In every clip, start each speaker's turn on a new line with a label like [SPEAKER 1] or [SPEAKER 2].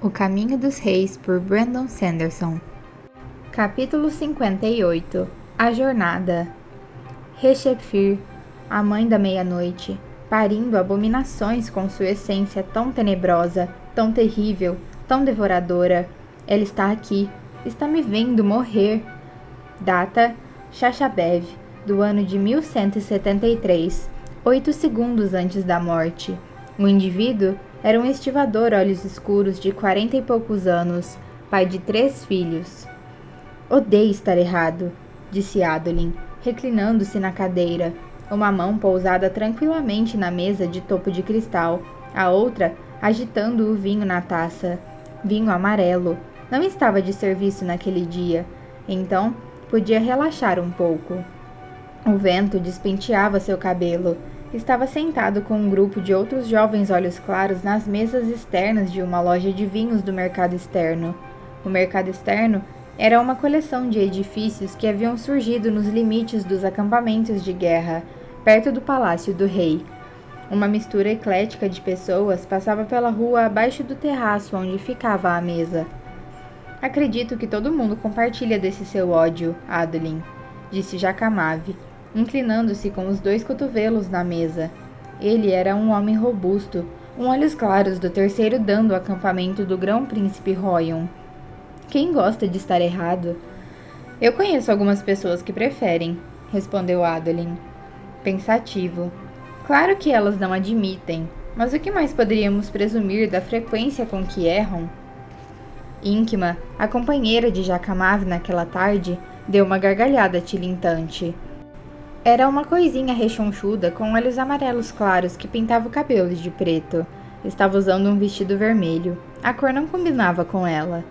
[SPEAKER 1] O Caminho dos Reis, por Brandon Sanderson. Capítulo 58. A Jornada. Reshepfir, a mãe da meia-noite, parindo abominações com sua essência tão tenebrosa, tão terrível, tão devoradora. Ela está aqui, está me vendo morrer. Data: Shashabev, do ano de 1173, 8 segundos antes da morte. O indivíduo era um estivador olhos escuros de 40 e poucos anos, pai de 3 filhos. Odeio estar errado, disse Adolin, reclinando-se na cadeira, uma mão pousada tranquilamente na mesa de topo de cristal, a outra agitando o vinho na taça. Vinho amarelo. Não estava de serviço naquele dia, então podia relaxar um pouco. O vento despenteava seu cabelo. Estava sentado com um grupo de outros jovens olhos claros nas mesas externas de uma loja de vinhos do mercado externo. O mercado externo era uma coleção de edifícios que haviam surgido nos limites dos acampamentos de guerra, perto do palácio do rei. Uma mistura eclética de pessoas passava pela rua abaixo do terraço onde ficava a mesa. Acredito que todo mundo compartilha desse seu ódio, Adolin, disse Jacamave, inclinando-se com os 2 cotovelos na mesa. Ele era um homem robusto, olhos claros do terceiro dan do acampamento do grão-príncipe Royon. Quem gosta de estar errado? Eu conheço algumas pessoas que preferem, respondeu Adolin, pensativo. Claro que elas não admitem, mas o que mais poderíamos presumir da frequência com que erram? Inkma, a companheira de Jacamave naquela tarde, deu uma gargalhada tilintante. Era uma coisinha rechonchuda com olhos amarelos claros que pintava o cabelo de preto. Estava usando um vestido vermelho. A cor não combinava com ela.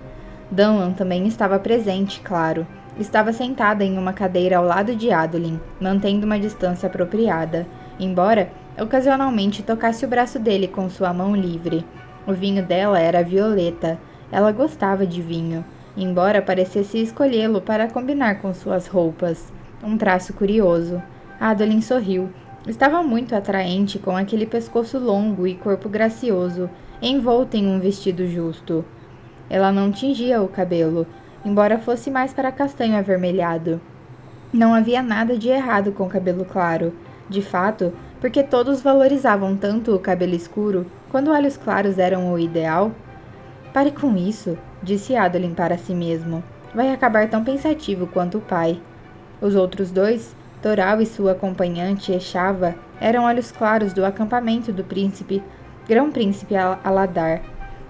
[SPEAKER 1] Danlan também estava presente, claro. Estava sentada em uma cadeira ao lado de Adolin, mantendo uma distância apropriada, embora ocasionalmente tocasse o braço dele com sua mão livre. O vinho dela era violeta. Ela gostava de vinho, embora parecesse escolhê-lo para combinar com suas roupas. Um traço curioso. Adolin sorriu. Estava muito atraente com aquele pescoço longo e corpo gracioso, envolto em um vestido justo. Ela não tingia o cabelo, embora fosse mais para castanho avermelhado. Não havia nada de errado com o cabelo claro. De fato, porque todos valorizavam tanto o cabelo escuro, quando olhos claros eram o ideal. Pare com isso, disse Adolin para si mesmo. Vai acabar tão pensativo quanto o pai. Os outros 2, Toral e sua acompanhante Eshava, eram olhos claros do acampamento do grão-príncipe Aladar.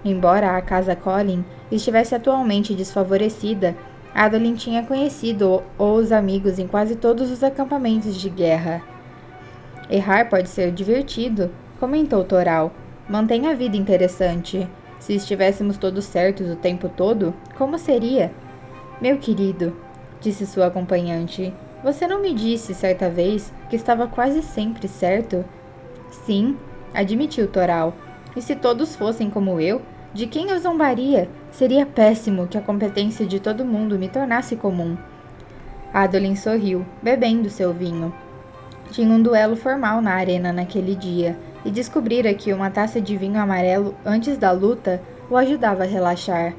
[SPEAKER 1] Embora a casa Colin estivesse atualmente desfavorecida, Adolin tinha conhecido os amigos em quase todos os acampamentos de guerra. Errar pode ser divertido, comentou Toral. Mantém a vida interessante. Se estivéssemos todos certos o tempo todo, como seria? Meu querido, disse sua acompanhante, você não me disse certa vez que estava quase sempre certo? Sim, admitiu Toral. E se todos fossem como eu, de quem eu zombaria? Seria péssimo que a competência de todo mundo me tornasse comum. Adolin sorriu, bebendo seu vinho. Tinha um duelo formal na arena naquele dia, e descobrira que uma taça de vinho amarelo antes da luta o ajudava a relaxar.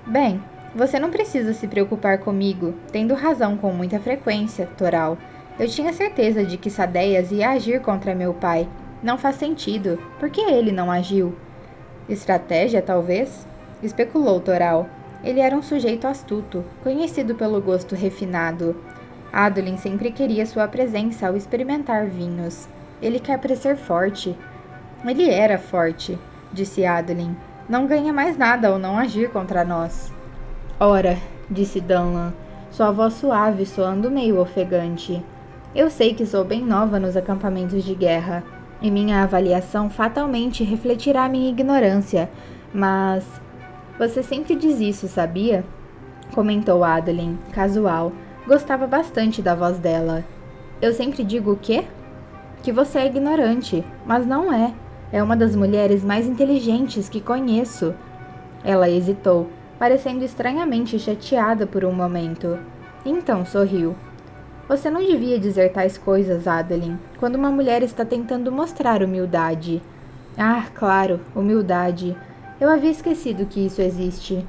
[SPEAKER 1] Bem, você não precisa se preocupar comigo, tendo razão com muita frequência, Toral. Eu tinha certeza de que Sadeias ia agir contra meu pai. Não faz sentido. Por que ele não agiu? Estratégia, talvez? Especulou Toral. Ele era um sujeito astuto, conhecido pelo gosto refinado. Adolin sempre queria sua presença ao experimentar vinhos. Ele quer parecer forte. Ele era forte, disse Adolin. Não ganha mais nada ao não agir contra nós. Ora, disse Danlan, sua voz suave soando meio ofegante. Eu sei que sou bem nova nos acampamentos de guerra, e minha avaliação fatalmente refletirá minha ignorância, mas... Você sempre diz isso, sabia? Comentou Adolin, casual. Gostava bastante da voz dela. Eu sempre digo o quê? Que você é ignorante, mas não é. É uma das mulheres mais inteligentes que conheço. Ela hesitou, parecendo estranhamente chateada por um momento. Então sorriu. Você não devia dizer tais coisas, Adolin, quando uma mulher está tentando mostrar humildade. Ah, claro, humildade. Eu havia esquecido que isso existe.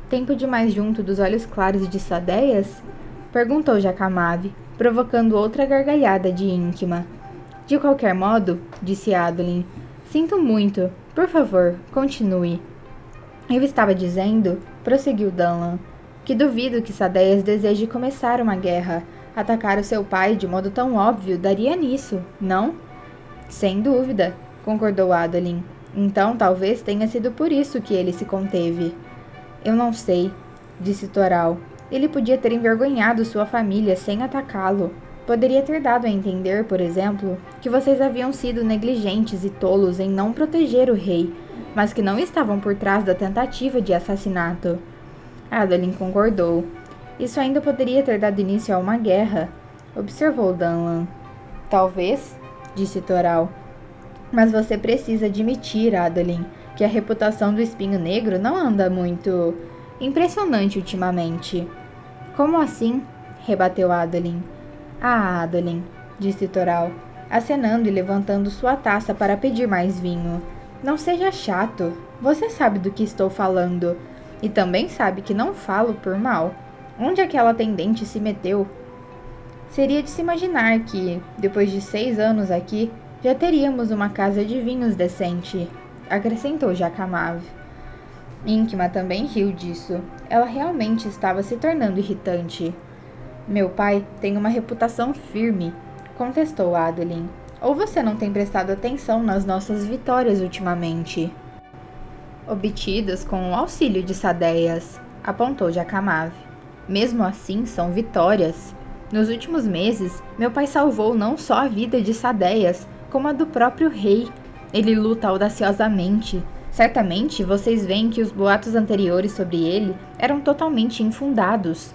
[SPEAKER 1] Tempo demais junto dos olhos claros de Sadeias? Perguntou Jacamave, provocando outra gargalhada de Ínquima. De qualquer modo, disse Adolin, sinto muito. Por favor, continue. Eu estava dizendo, prosseguiu Danlan, que duvido que Sadeias deseje começar uma guerra. Atacar o seu pai de modo tão óbvio daria nisso, não? Sem dúvida, concordou Adolin. Então talvez tenha sido por isso que ele se conteve. Eu não sei, disse Toral. Ele podia ter envergonhado sua família sem atacá-lo. Poderia ter dado a entender, por exemplo, que vocês haviam sido negligentes e tolos em não proteger o rei, mas que não estavam por trás da tentativa de assassinato. Adolin concordou. Isso ainda poderia ter dado início a uma guerra, observou Danlan. Talvez, disse Toral. Mas você precisa admitir, Adolin, que a reputação do Espinho Negro não anda muito impressionante ultimamente. Como assim? Rebateu Adolin. Ah, Adolin, disse Toral, acenando e levantando sua taça para pedir mais vinho. Não seja chato. Você sabe do que estou falando. E também sabe que não falo por mal. Onde aquela atendente se meteu? Seria de se imaginar que, depois de 6 anos aqui, já teríamos uma casa de vinhos decente, acrescentou Jacamave. Ínquima também riu disso. Ela realmente estava se tornando irritante. Meu pai tem uma reputação firme, contestou Adolin. Ou você não tem prestado atenção nas nossas vitórias ultimamente? Obtidas com o auxílio de Sadeias, apontou Jacamave. Mesmo assim, são vitórias. Nos últimos meses, meu pai salvou não só a vida de Sadeias, como a do próprio rei. Ele luta audaciosamente. Certamente vocês veem que os boatos anteriores sobre ele eram totalmente infundados.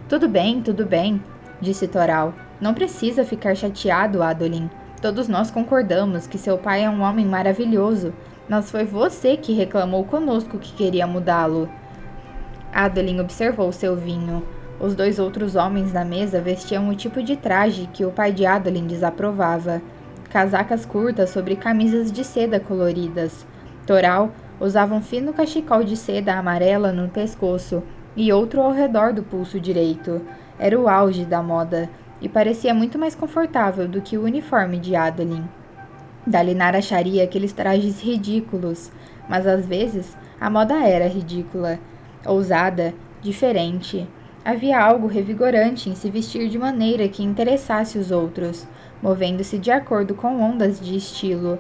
[SPEAKER 1] Tudo bem, disse Toral. Não precisa ficar chateado, Adolin. Todos nós concordamos que seu pai é um homem maravilhoso, mas foi você que reclamou conosco que queria mudá-lo. Adolin observou seu vinho. Os 2 outros homens na mesa vestiam o tipo de traje que o pai de Adolin desaprovava. Casacas curtas sobre camisas de seda coloridas. Toral usava um fino cachecol de seda amarela no pescoço e outro ao redor do pulso direito. Era o auge da moda e parecia muito mais confortável do que o uniforme de Adolin. Dalinar acharia aqueles trajes ridículos, mas às vezes a moda era ridícula, ousada, diferente. Havia algo revigorante em se vestir de maneira que interessasse os outros, movendo-se de acordo com ondas de estilo.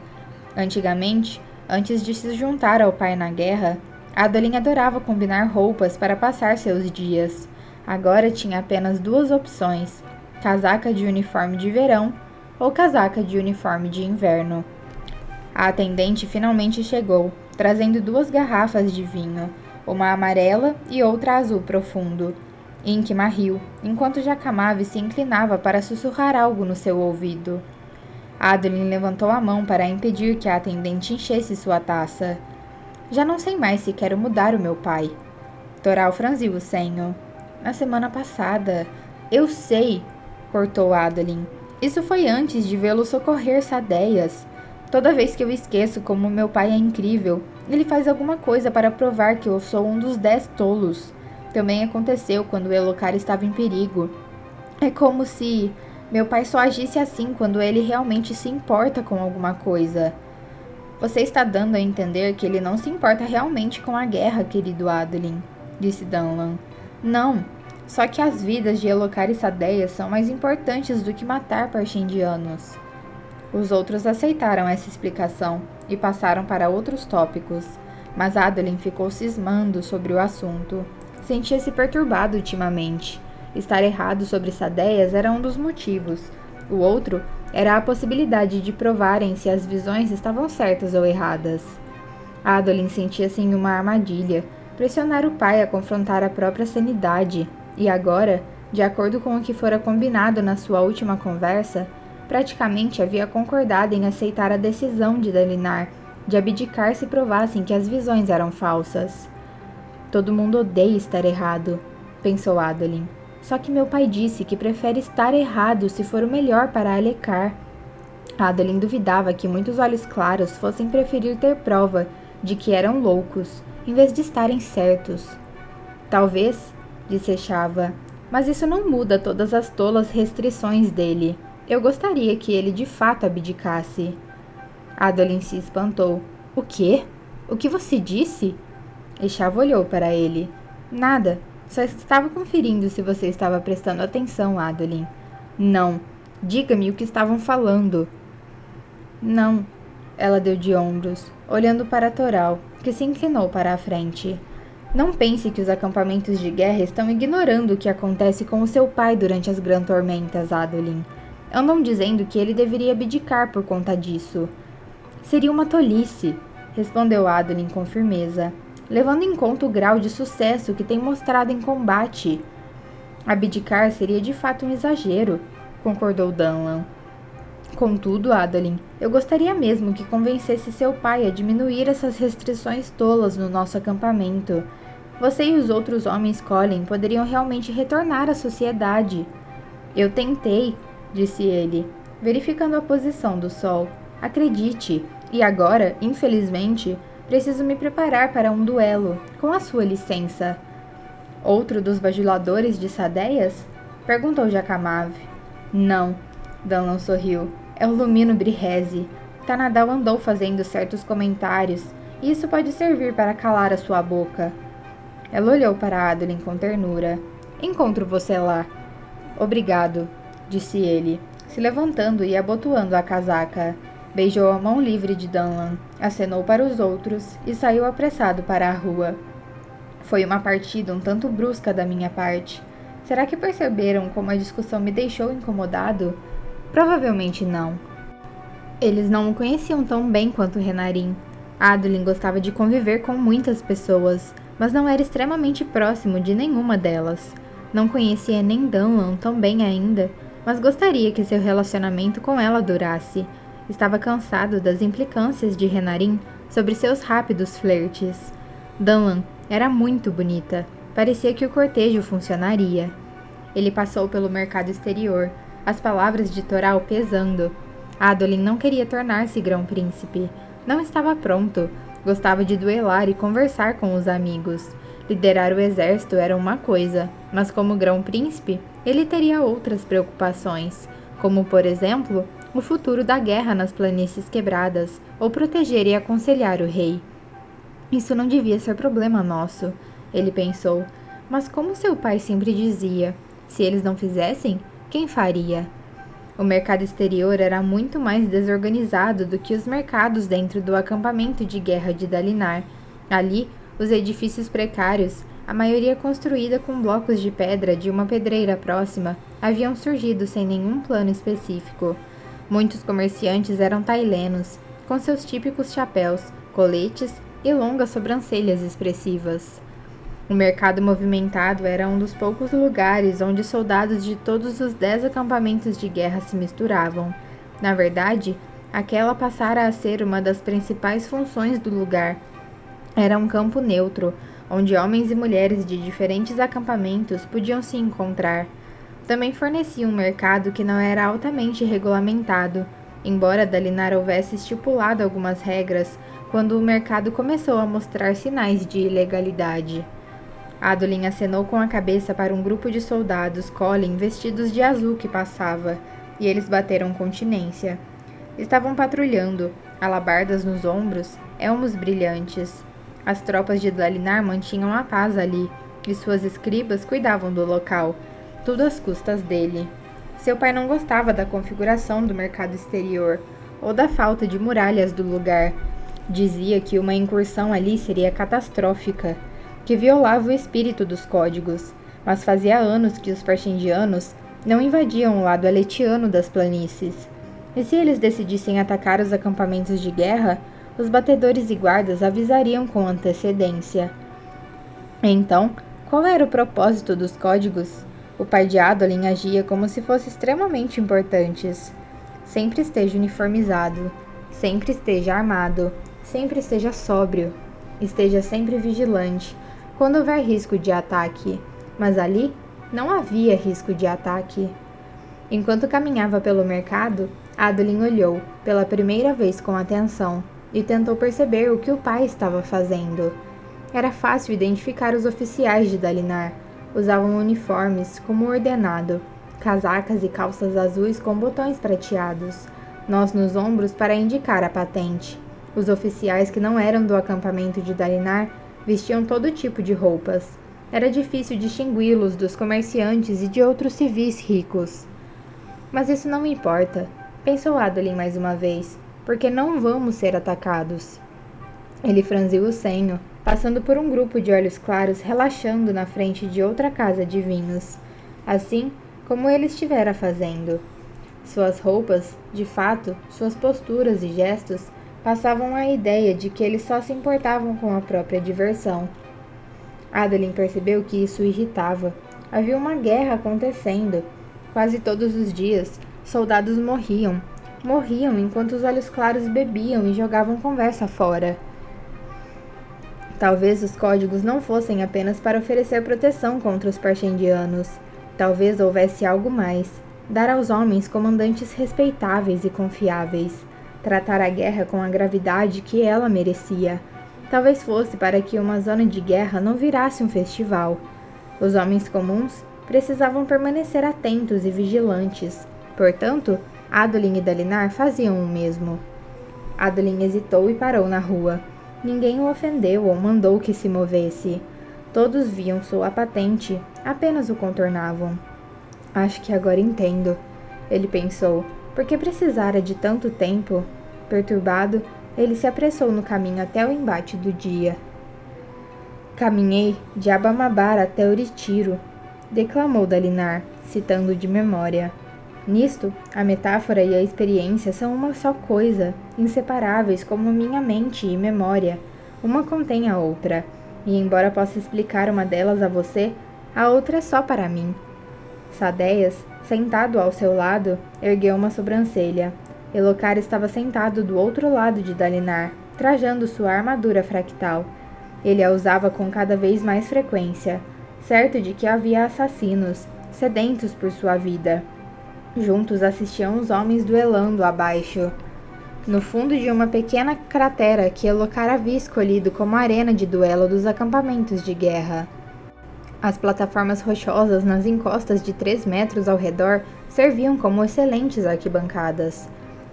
[SPEAKER 1] Antigamente, antes de se juntar ao pai na guerra, Adolin adorava combinar roupas para passar seus dias. Agora tinha apenas 2 opções: casaca de uniforme de verão ou casaca de uniforme de inverno. A atendente finalmente chegou, trazendo 2 garrafas de vinho, uma amarela e outra azul profundo. Ínquima riu, enquanto Jacamave se inclinava para sussurrar algo no seu ouvido. Adolin levantou a mão para impedir que a atendente enchesse sua taça. Já não sei mais se quero mudar o meu pai. Toral franziu o senho. Na semana passada. Eu sei, cortou Adolin. Isso foi antes de vê-lo socorrer Sadeias. Toda vez que eu esqueço como meu pai é incrível, ele faz alguma coisa para provar que eu sou um dos 10 tolos. Também aconteceu quando Elhokar estava em perigo. É como se meu pai só agisse assim quando ele realmente se importa com alguma coisa. Você está dando a entender que ele não se importa realmente com a guerra, querido Adolin, disse Danlan. Não, só que as vidas de Elhokar e Sadeias são mais importantes do que matar Parshindianos. Os outros aceitaram essa explicação e passaram para outros tópicos, mas Adolin ficou cismando sobre o assunto. Sentia-se perturbado ultimamente. Estar errado sobre Sadeias era um dos motivos. O outro era a possibilidade de provarem se as visões estavam certas ou erradas. Adolin sentia-se em uma armadilha, pressionar o pai a confrontar a própria sanidade, e agora, de acordo com o que fora combinado na sua última conversa, praticamente havia concordado em aceitar a decisão de Dalinar, de abdicar se provassem que as visões eram falsas. Todo mundo odeia estar errado, pensou Adolin. Só que meu pai disse que prefere estar errado se for o melhor para Elhokar. Adolin duvidava que muitos olhos claros fossem preferir ter prova de que eram loucos, em vez de estarem certos. Talvez, disse Shava, mas isso não muda todas as tolas restrições dele. Eu gostaria que ele de fato abdicasse. Adolin se espantou. O quê? O que você disse? Shava olhou para ele. Nada. Só estava conferindo se você estava prestando atenção, Adolin. Não. Diga-me o que estavam falando. Não. Ela deu de ombros, olhando para Toral, que se inclinou para a frente. Não pense que os acampamentos de guerra estão ignorando o que acontece com o seu pai durante as grandes tormentas, Adolin. Andam dizendo que ele deveria abdicar por conta disso. Seria uma tolice, respondeu Adolin com firmeza, levando em conta o grau de sucesso que tem mostrado em combate. Abdicar seria de fato um exagero, concordou Danlan. Contudo, Adolin, eu gostaria mesmo que convencesse seu pai a diminuir essas restrições tolas no nosso acampamento. Você e os outros homens Colin poderiam realmente retornar à sociedade. Eu tentei, disse ele, verificando a posição do sol. Acredite, e agora, infelizmente, preciso me preparar para um duelo, com a sua licença. Outro dos bajuladores de Sadeias? Perguntou Jacamav. Não, Danlan sorriu. É o Lumino Brihese. Tanadal andou fazendo certos comentários, e isso pode servir para calar a sua boca. Ela olhou para Adolin com ternura. Encontro você lá. Obrigado, disse ele, se levantando e abotoando a casaca. Beijou a mão livre de Danlan, acenou para os outros e saiu apressado para a rua. Foi uma partida um tanto brusca da minha parte. Será que perceberam como a discussão me deixou incomodado? Provavelmente não. Eles não o conheciam tão bem quanto Renarin. Adolin gostava de conviver com muitas pessoas, mas não era extremamente próximo de nenhuma delas. Não conhecia nem Danlan tão bem ainda, mas gostaria que seu relacionamento com ela durasse. Estava cansado das implicâncias de Renarin sobre seus rápidos flertes. Danlan era muito bonita. Parecia que o cortejo funcionaria. Ele passou pelo mercado exterior, as palavras de Toral pesando. Adolin não queria tornar-se grão-príncipe. Não estava pronto. Gostava de duelar e conversar com os amigos. Liderar o exército era uma coisa, mas como grão-príncipe, ele teria outras preocupações, como, por exemplo, o futuro da guerra nas planícies quebradas, ou proteger e aconselhar o rei. Isso não devia ser problema nosso, ele pensou, mas como seu pai sempre dizia, se eles não fizessem, quem faria? O mercado exterior era muito mais desorganizado do que os mercados dentro do acampamento de guerra de Dalinar. Ali, os edifícios precários, a maioria construída com blocos de pedra de uma pedreira próxima, haviam surgido sem nenhum plano específico. Muitos comerciantes eram tailenos, com seus típicos chapéus, coletes e longas sobrancelhas expressivas. O mercado movimentado era um dos poucos lugares onde soldados de todos os 10 acampamentos de guerra se misturavam. Na verdade, aquela passara a ser uma das principais funções do lugar. Era um campo neutro, onde homens e mulheres de diferentes acampamentos podiam se encontrar. Também fornecia um mercado que não era altamente regulamentado, embora Dalinar houvesse estipulado algumas regras quando o mercado começou a mostrar sinais de ilegalidade. Adolin acenou com a cabeça para um grupo de soldados Colin vestidos de azul que passava, e eles bateram continência. Estavam patrulhando, alabardas nos ombros, elmos brilhantes. As tropas de Dalinar mantinham a paz ali, e suas escribas cuidavam do local, tudo às custas dele. Seu pai não gostava da configuração do mercado exterior, ou da falta de muralhas do lugar. Dizia que uma incursão ali seria catastrófica, que violava o espírito dos códigos, mas fazia anos que os parchindianos não invadiam o lado aletiano das planícies. E se eles decidissem atacar os acampamentos de guerra, os batedores e guardas avisariam com antecedência. Então, qual era o propósito dos códigos? O pai de Adolin agia como se fossem extremamente importantes. Sempre esteja uniformizado, sempre esteja armado, sempre esteja sóbrio, esteja sempre vigilante, quando houver risco de ataque. Mas ali não havia risco de ataque. Enquanto caminhava pelo mercado, Adolin olhou, pela primeira vez com atenção, e tentou perceber o que o pai estava fazendo. Era fácil identificar os oficiais de Dalinar. Usavam uniformes, como ordenado, casacas e calças azuis com botões prateados, nós nos ombros para indicar a patente. Os oficiais que não eram do acampamento de Dalinar vestiam todo tipo de roupas. Era difícil distingui-los dos comerciantes e de outros civis ricos. Mas isso não importa, pensou Adolin mais uma vez, porque não vamos ser atacados. Ele franziu o senho, passando por um grupo de olhos claros relaxando na frente de outra casa de vinhos, assim como ele estivera fazendo. Suas roupas, de fato, suas posturas e gestos passavam a ideia de que eles só se importavam com a própria diversão. Adolin percebeu que isso o irritava. Havia uma guerra acontecendo. Quase todos os dias, soldados morriam. Morriam enquanto os olhos claros bebiam e jogavam conversa fora. Talvez os códigos não fossem apenas para oferecer proteção contra os parchendianos. Talvez houvesse algo mais. Dar aos homens comandantes respeitáveis e confiáveis. Tratar a guerra com a gravidade que ela merecia. Talvez fosse para que uma zona de guerra não virasse um festival. Os homens comuns precisavam permanecer atentos e vigilantes. Portanto, Adolin e Dalinar faziam o mesmo. Adolin hesitou e parou na rua. Ninguém o ofendeu ou mandou que se movesse. Todos viam sua patente, apenas o contornavam. Acho que agora entendo, ele pensou, por que precisara de tanto tempo? Perturbado, ele se apressou no caminho até o embate do dia. Caminhei de Abamabar até Uritiro, declamou Dalinar, citando de memória. Nisto, a metáfora e a experiência são uma só coisa, inseparáveis como minha mente e memória. Uma contém a outra, e embora possa explicar uma delas a você, a outra é só para mim. Sadeias, sentado ao seu lado, ergueu uma sobrancelha. Elocar estava sentado do outro lado de Dalinar, trajando sua armadura fractal. Ele a usava com cada vez mais frequência, certo de que havia assassinos, sedentos por sua vida. Juntos assistiam os homens duelando abaixo, no fundo de uma pequena cratera que Elocar havia escolhido como arena de duelo dos acampamentos de guerra. As plataformas rochosas nas encostas de 3 metros ao redor serviam como excelentes arquibancadas.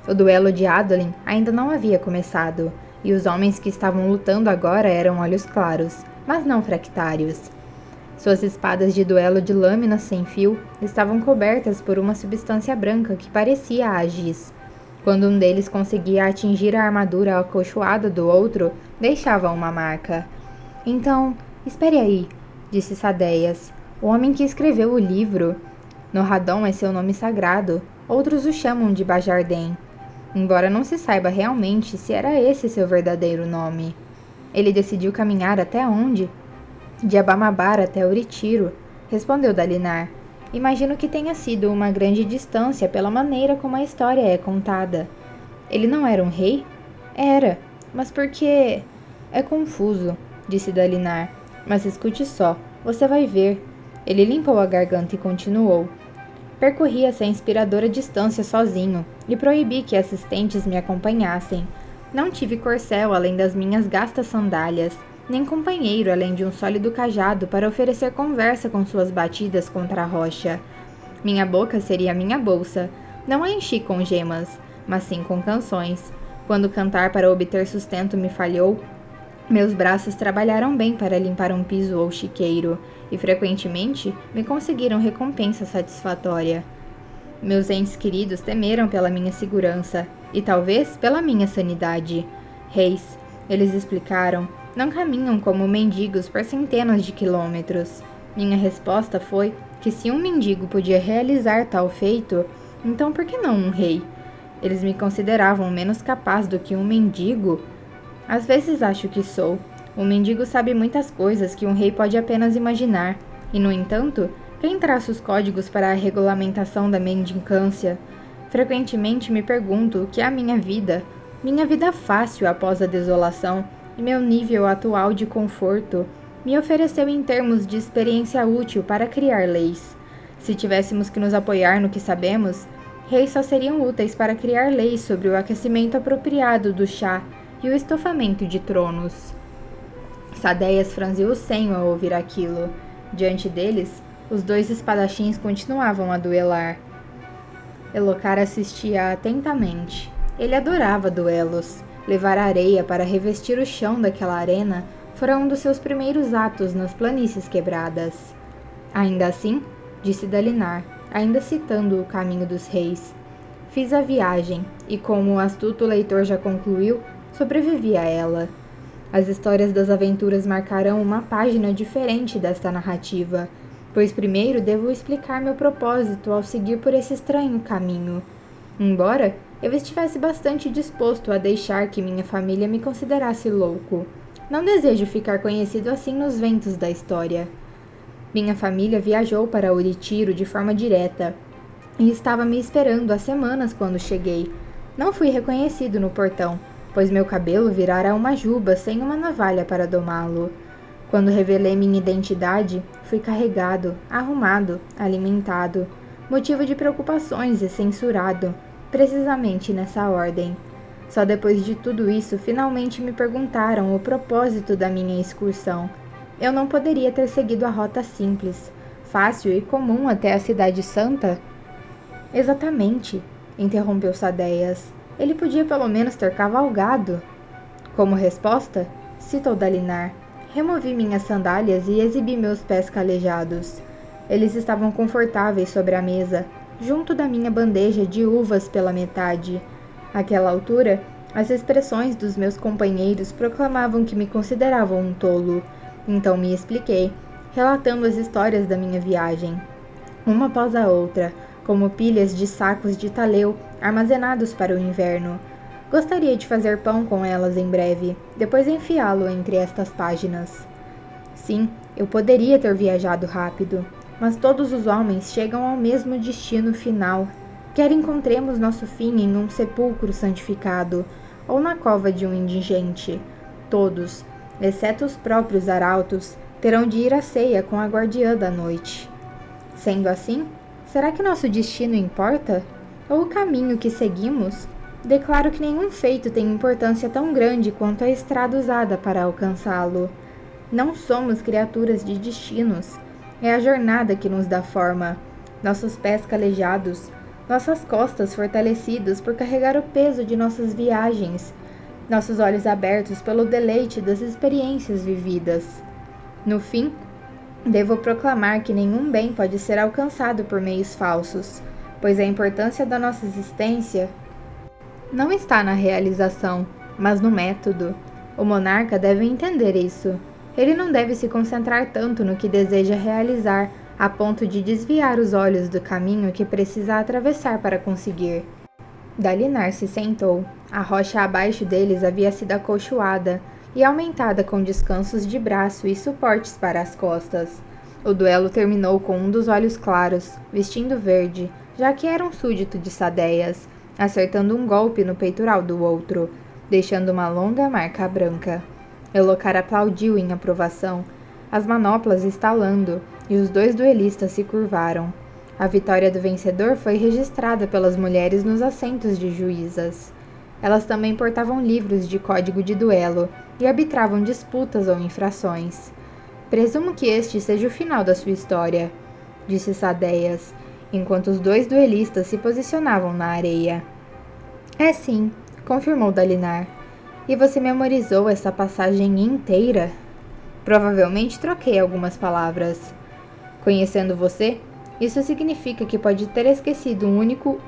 [SPEAKER 1] O duelo de Adolin ainda não havia começado, e os homens que estavam lutando agora eram olhos claros, mas não fractários. Suas espadas de duelo de lâminas sem fio estavam cobertas por uma substância branca que parecia a giz. Quando um deles conseguia atingir a armadura acolchoada do outro, deixava uma marca. Então, espere aí, disse Sadeias, o homem que escreveu o livro. Norradon é seu nome sagrado, outros o chamam de Bajardem, embora não se saiba realmente se era esse seu verdadeiro nome. Ele decidiu caminhar até onde? De Abamabar até Uritiro, respondeu Dalinar. Imagino que tenha sido uma grande distância pela maneira como a história é contada. Ele não era um rei? Era, mas por que... É confuso, disse Dalinar. Mas escute só, você vai ver. Ele limpou a garganta e continuou. Percorri essa inspiradora distância sozinho e proibi que assistentes me acompanhassem. Não tive corcel além das minhas gastas sandálias, nem companheiro além de um sólido cajado para oferecer conversa com suas batidas contra a rocha. Minha boca seria minha bolsa. Não a enchi com gemas, mas sim com canções. Quando cantar para obter sustento me falhou, meus braços trabalharam bem para limpar um piso ou chiqueiro, e frequentemente me conseguiram recompensa satisfatória. Meus entes queridos temeram pela minha segurança, e talvez pela minha sanidade. Reis, eles explicaram, não caminham como mendigos por centenas de quilômetros. Minha resposta foi que se um mendigo podia realizar tal feito, então por que não um rei? Eles me consideravam menos capaz do que um mendigo? Às vezes acho que sou. Um mendigo sabe muitas coisas que um rei pode apenas imaginar, e no entanto, quem traça os códigos para a regulamentação da mendicância? Frequentemente me pergunto o que é a minha vida fácil após a desolação, e meu nível atual de conforto me ofereceu em termos de experiência útil para criar leis. Se tivéssemos que nos apoiar no que sabemos, reis só seriam úteis para criar leis sobre o aquecimento apropriado do chá e o estofamento de tronos. Sadeias franziu o senho ao ouvir aquilo. Diante deles, os dois espadachins continuavam a duelar. Elhokar assistia atentamente. Ele adorava duelos. Levar areia para revestir o chão daquela arena fora um dos seus primeiros atos nas planícies quebradas. Ainda assim, disse Dalinar, ainda citando o caminho dos reis, fiz a viagem e, como o astuto leitor já concluiu, sobrevivi a ela. As histórias das aventuras marcarão uma página diferente desta narrativa, pois primeiro devo explicar meu propósito ao seguir por esse estranho caminho. Embora eu estivesse bastante disposto a deixar que minha família me considerasse louco, não desejo ficar conhecido assim nos ventos da história. Minha família viajou para Uritiro de forma direta e estava me esperando há semanas quando cheguei. Não fui reconhecido no portão, pois meu cabelo virara uma juba sem uma navalha para domá-lo. Quando revelei minha identidade, fui carregado, arrumado, alimentado, motivo de preocupações e censurado, precisamente nessa ordem. Só depois de tudo isso, finalmente me perguntaram o propósito da minha excursão. Eu não poderia ter seguido a rota simples, fácil e comum até a Cidade Santa? Exatamente, interrompeu Sadeias. Ele podia pelo menos ter cavalgado. Como resposta, citou Dalinar, removi minhas sandálias e exibi meus pés calejados. Eles estavam confortáveis sobre a mesa, junto da minha bandeja de uvas pela metade. Àquela altura, as expressões dos meus companheiros proclamavam que me consideravam um tolo. Então me expliquei, relatando as histórias da minha viagem, uma após a outra, como pilhas de sacos de taleu armazenados para o inverno. Gostaria de fazer pão com elas em breve, depois enfiá-lo entre estas páginas. Sim, eu poderia ter viajado rápido, mas todos os homens chegam ao mesmo destino final. Quer encontremos nosso fim em um sepulcro santificado, ou na cova de um indigente. Todos, exceto os próprios arautos, terão de ir à ceia com a guardiã da noite. Sendo assim, será que nosso destino importa? Ou o caminho que seguimos? Declaro que nenhum feito tem importância tão grande quanto a estrada usada para alcançá-lo. Não somos criaturas de destinos. É a jornada que nos dá forma. Nossos pés calejados, nossas costas fortalecidas por carregar o peso de nossas viagens, nossos olhos abertos pelo deleite das experiências vividas. No fim, devo proclamar que nenhum bem pode ser alcançado por meios falsos, pois a importância da nossa existência não está na realização, mas no método. O monarca deve entender isso. Ele não deve se concentrar tanto no que deseja realizar, a ponto de desviar os olhos do caminho que precisa atravessar para conseguir. Dalinar se sentou. A rocha abaixo deles havia sido acolchoada e aumentada com descansos de braço e suportes para as costas. O duelo terminou com um dos olhos claros, vestindo verde, já que era um súdito de Sadeias, acertando um golpe no peitoral do outro, deixando uma longa marca branca. Elhokar aplaudiu em aprovação, as manoplas estalando, e os dois duelistas se curvaram. A vitória do vencedor foi registrada pelas mulheres nos assentos de juízas. Elas também portavam livros de código de duelo e arbitravam disputas ou infrações. Presumo que este seja o final da sua história, disse Sadeias, enquanto os dois duelistas se posicionavam na areia. É sim, confirmou Dalinar. E você memorizou essa passagem inteira? Provavelmente troquei algumas palavras. Conhecendo você, isso significa que pode ter esquecido um único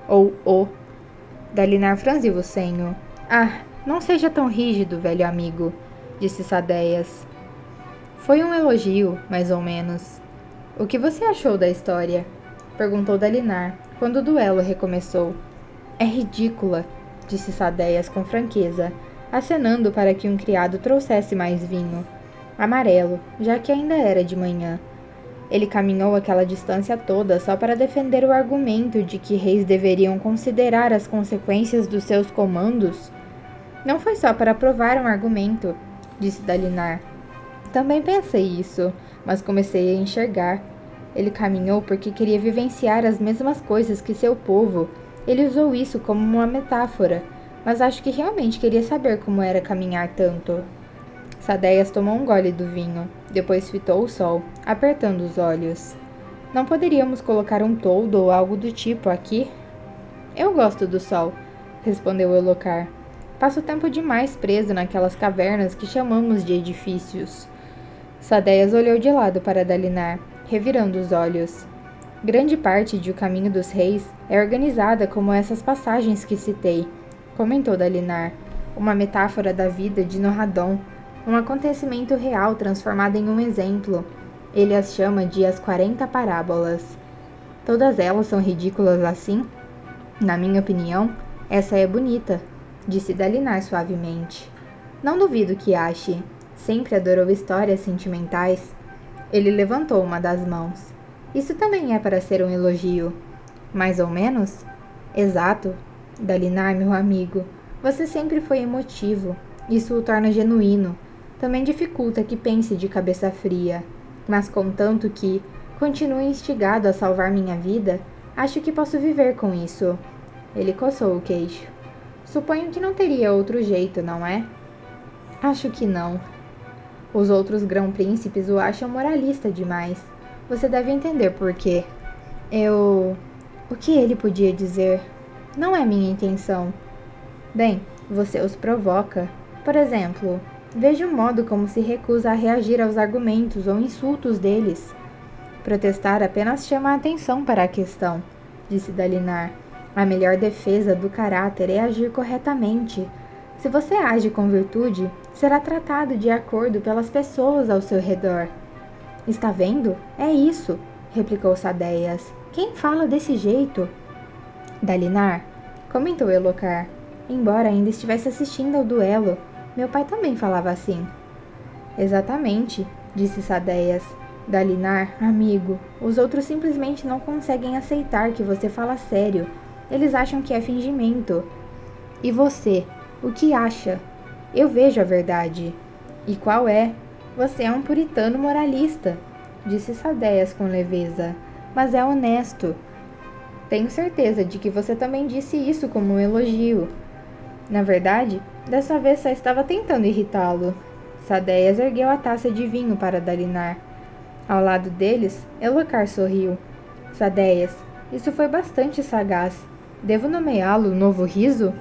[SPEAKER 1] ou o. Dalinar franziu o senho. Ah, não seja tão rígido, velho amigo, disse Sadeias. Foi um elogio, mais ou menos. O que você achou da história? Perguntou Dalinar, quando o duelo recomeçou. É ridícula, disse Sadeias com franqueza, acenando para que um criado trouxesse mais vinho. Amarelo, já que ainda era de manhã. Ele caminhou aquela distância toda só para defender o argumento de que reis deveriam considerar as consequências dos seus comandos? Não foi só para provar um argumento, disse Dalinar. Também pensei isso, mas comecei a enxergar. Ele caminhou porque queria vivenciar as mesmas coisas que seu povo. Ele usou isso como uma metáfora, mas acho que realmente queria saber como era caminhar tanto. Sadeias tomou um gole do vinho, depois fitou o sol, apertando os olhos. Não poderíamos colocar um toldo ou algo do tipo aqui? Eu gosto do sol, respondeu Elocár. Passo tempo demais preso naquelas cavernas que chamamos de edifícios. Sadeias olhou de lado para Dalinar, revirando os olhos. Grande parte de O Caminho dos Reis é organizada como essas passagens que citei, comentou Dalinar, uma metáfora da vida de Norradon, um acontecimento real transformado em um exemplo. Ele as chama de as 40 parábolas. Todas elas são ridículas assim? Na minha opinião, essa é bonita, disse Dalinar suavemente. Não duvido que ache. Sempre adorou histórias sentimentais. Ele levantou uma das mãos. Isso também é para ser um elogio. Mais ou menos? Exato. Dalinar, meu amigo, você sempre foi emotivo. Isso o torna genuíno. Também dificulta que pense de cabeça fria. Mas contanto que continue instigado a salvar minha vida, acho que posso viver com isso. Ele coçou o queixo. Suponho que não teria outro jeito, não é? Acho que não. Os outros grão-príncipes o acham moralista demais. Você deve entender por quê. O que ele podia dizer? Não é minha intenção. Bem, você os provoca. Por exemplo, veja o modo como se recusa a reagir aos argumentos ou insultos deles. Protestar apenas chama a atenção para a questão, disse Dalinar. A melhor defesa do caráter é agir corretamente. Se você age com virtude, será tratado de acordo pelas pessoas ao seu redor. Está vendo? É isso, replicou Sadeias. Quem fala desse jeito? Dalinar, comentou Elocár. Embora ainda estivesse assistindo ao duelo, meu pai também falava assim. Exatamente, disse Sadeias. Dalinar, amigo, os outros simplesmente não conseguem aceitar que você fala sério. Eles acham que é fingimento. E você? O que acha? Eu vejo a verdade. E qual é? Você é um puritano moralista, disse Sadeias com leveza, mas é honesto. Tenho certeza de que você também disse isso como um elogio. Na verdade, dessa vez só estava tentando irritá-lo. Sadeias ergueu a taça de vinho para Dalinar. Ao lado deles, Elocár sorriu. Sadeias, isso foi bastante sagaz. Devo nomeá-lo Novo Riso?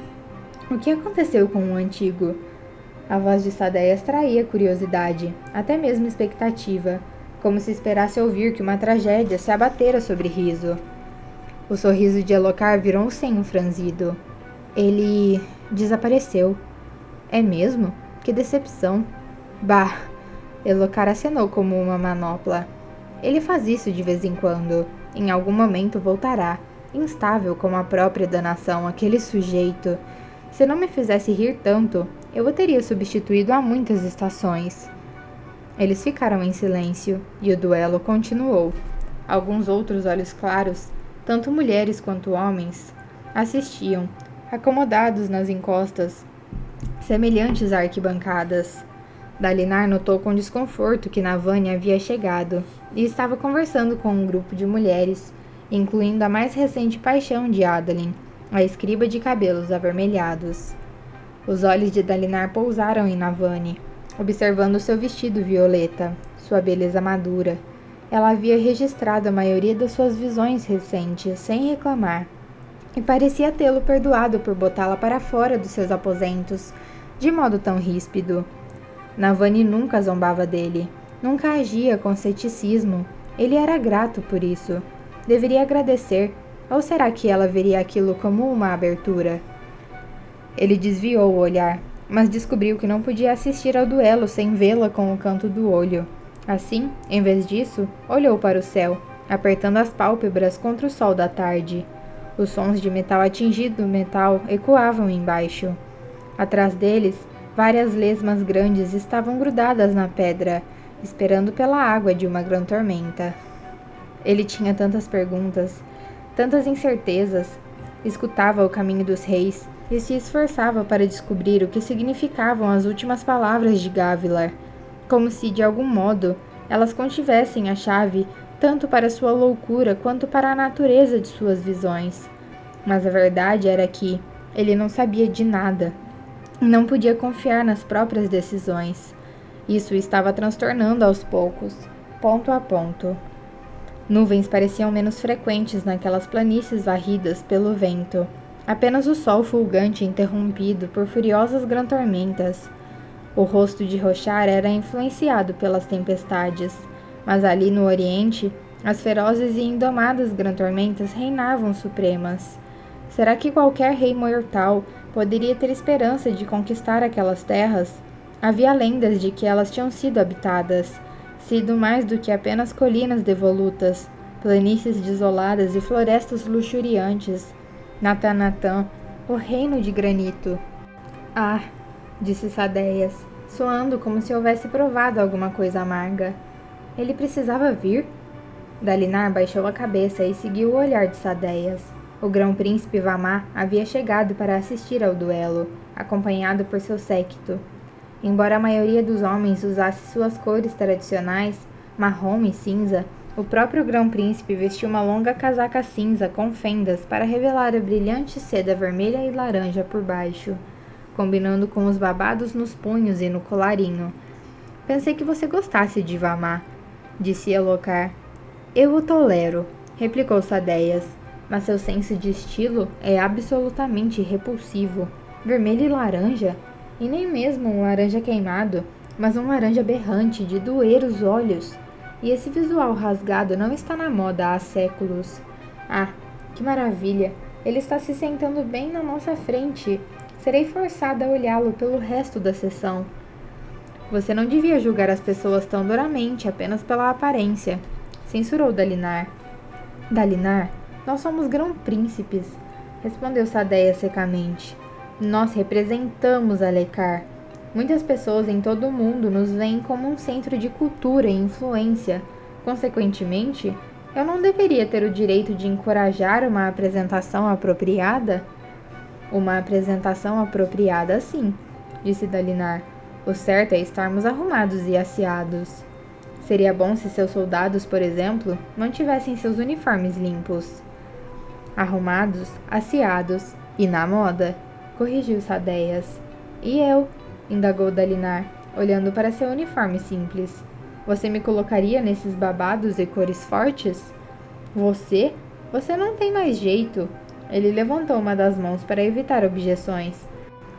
[SPEAKER 1] O que aconteceu com o antigo? A voz de Sadeias traía curiosidade, até mesmo expectativa, como se esperasse ouvir que uma tragédia se abatera sobre Riso. O sorriso de Elocár virou um senho franzido. Ele desapareceu. É mesmo? Que decepção. Bah! Elocár acenou como uma manopla. Ele faz isso de vez em quando. Em algum momento voltará. Instável como a própria danação, aquele sujeito. Se não me fizesse rir tanto, eu o teria substituído há muitas estações. Eles ficaram em silêncio, e o duelo continuou. Alguns outros olhos claros, tanto mulheres quanto homens, assistiam, acomodados nas encostas, semelhantes a arquibancadas. Dalinar notou com desconforto que Navani havia chegado, e estava conversando com um grupo de mulheres, incluindo a mais recente paixão de Adalin, a escriba de cabelos avermelhados. Os olhos de Dalinar pousaram em Navani, observando seu vestido violeta, sua beleza madura. Ela havia registrado a maioria das suas visões recentes, sem reclamar, e parecia tê-lo perdoado por botá-la para fora dos seus aposentos, de modo tão ríspido. Navani nunca zombava dele, nunca agia com ceticismo. Ele era grato por isso. Deveria agradecer. Ou será que ela veria aquilo como uma abertura? Ele desviou o olhar, mas descobriu que não podia assistir ao duelo sem vê-la com o canto do olho. Assim, em vez disso, olhou para o céu, apertando as pálpebras contra o sol da tarde. Os sons de metal atingido metal ecoavam embaixo. Atrás deles, várias lesmas grandes estavam grudadas na pedra, esperando pela água de uma grande tormenta. Ele tinha tantas perguntas, tantas incertezas. Escutava O Caminho dos Reis e se esforçava para descobrir o que significavam as últimas palavras de Gavilar, como se, de algum modo, elas contivessem a chave tanto para sua loucura quanto para a natureza de suas visões. Mas a verdade era que, Ele não sabia de nada. Não podia confiar nas próprias decisões. Isso o estava transtornando aos poucos, ponto a ponto. Nuvens pareciam menos frequentes naquelas planícies varridas pelo vento. Apenas o sol fulgante interrompido por furiosas grã-tormentas. O rosto de Roshar era influenciado pelas tempestades, mas ali no oriente, as ferozes e indomadas grã-tormentas reinavam supremas. Será que qualquer rei mortal poderia ter esperança de conquistar aquelas terras? Havia lendas de que elas tinham sido habitadas, sido mais do que apenas colinas devolutas, planícies desoladas e florestas luxuriantes. Natanatã, o reino de granito. Ah, disse Sadeias, soando como se houvesse provado alguma coisa amarga. Ele precisava vir? Dalinar baixou a cabeça e seguiu o olhar de Sadeias. O grão-príncipe Vamá havia chegado para assistir ao duelo, acompanhado por seu séquito. Embora a maioria dos homens usasse suas cores tradicionais, marrom e cinza, o próprio grão-príncipe vestiu uma longa casaca cinza com fendas para revelar a brilhante seda vermelha e laranja por baixo, combinando com os babados nos punhos e no colarinho. Pensei que você gostasse de Vamá, disse Elhokar. Eu o tolero, replicou Sadeias, mas seu senso de estilo é absolutamente repulsivo. Vermelho e laranja? E nem mesmo um laranja queimado, mas um laranja berrante de doer os olhos. E esse visual rasgado não está na moda há séculos. Ah, que maravilha! Ele está se sentando bem na nossa frente. Serei forçada a olhá-lo pelo resto da sessão. Você não devia julgar as pessoas tão duramente apenas pela aparência, censurou Dalinar. Dalinar, nós somos grão-príncipes, respondeu Sadeias secamente. Nós representamos Alecar. Muitas pessoas em todo o mundo nos veem como um centro de cultura e influência. Consequentemente, eu não deveria ter o direito de encorajar uma apresentação apropriada? Uma apresentação apropriada, sim, disse Dalinar. O certo é estarmos arrumados e asseados. Seria bom se seus soldados, por exemplo, mantivessem seus uniformes limpos. Arrumados, asseados e na moda, corrigiu Sadeias. E eu? Indagou Dalinar, olhando para seu uniforme simples. Você me colocaria nesses babados e cores fortes? Você? Você não tem mais jeito. Ele levantou uma das mãos para evitar objeções.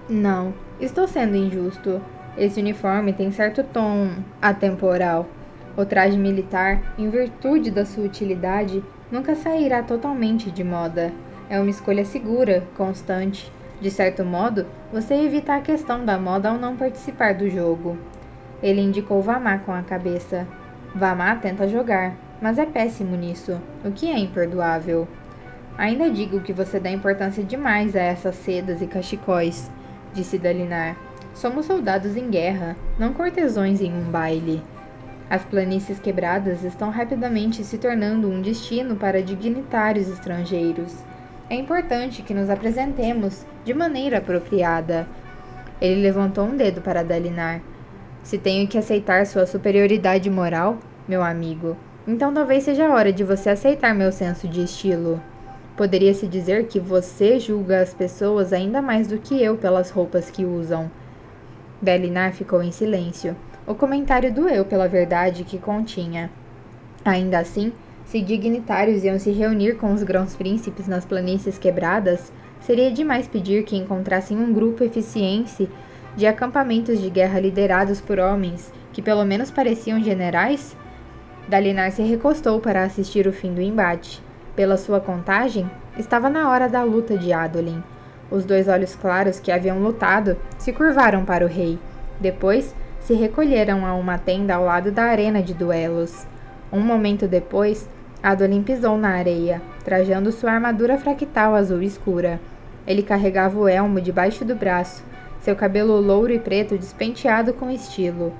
[SPEAKER 1] Não, estou sendo injusto. Esse uniforme tem certo tom atemporal. O traje militar, em virtude da sua utilidade, nunca sairá totalmente de moda. É uma escolha segura, constante. De certo modo, você evita a questão da moda ao não participar do jogo. Ele indicou Vamá com a cabeça. Vamá tenta jogar, mas é péssimo nisso, o que é imperdoável. Ainda digo que você dá importância demais a essas sedas e cachecóis, disse Dalinar. Somos soldados em guerra, não cortesões em um baile. As planícies quebradas estão rapidamente se tornando um destino para dignitários estrangeiros. É importante que nos apresentemos de maneira apropriada. Ele levantou um dedo para Dalinar. Se tenho que aceitar sua superioridade moral, meu amigo, então talvez seja a hora de você aceitar meu senso de estilo. Poderia-se dizer que você julga as pessoas ainda mais do que eu pelas roupas que usam. Dalinar ficou em silêncio. O comentário doeu pela verdade que continha. Ainda assim, se dignitários iam se reunir com os grãos-príncipes nas planícies quebradas, seria demais pedir que encontrassem um grupo eficiente de acampamentos de guerra liderados por homens que pelo menos pareciam generais? Dalinar se recostou para assistir o fim do embate. Pela sua contagem, estava na hora da luta de Adolin. Os dois olhos claros que haviam lutado se curvaram para o rei. Depois, se recolheram a uma tenda ao lado da arena de duelos. Um momento depois, Adolin pisou na areia, trajando sua armadura fractal azul escura. Ele carregava o elmo debaixo do braço, seu cabelo louro e preto despenteado com estilo.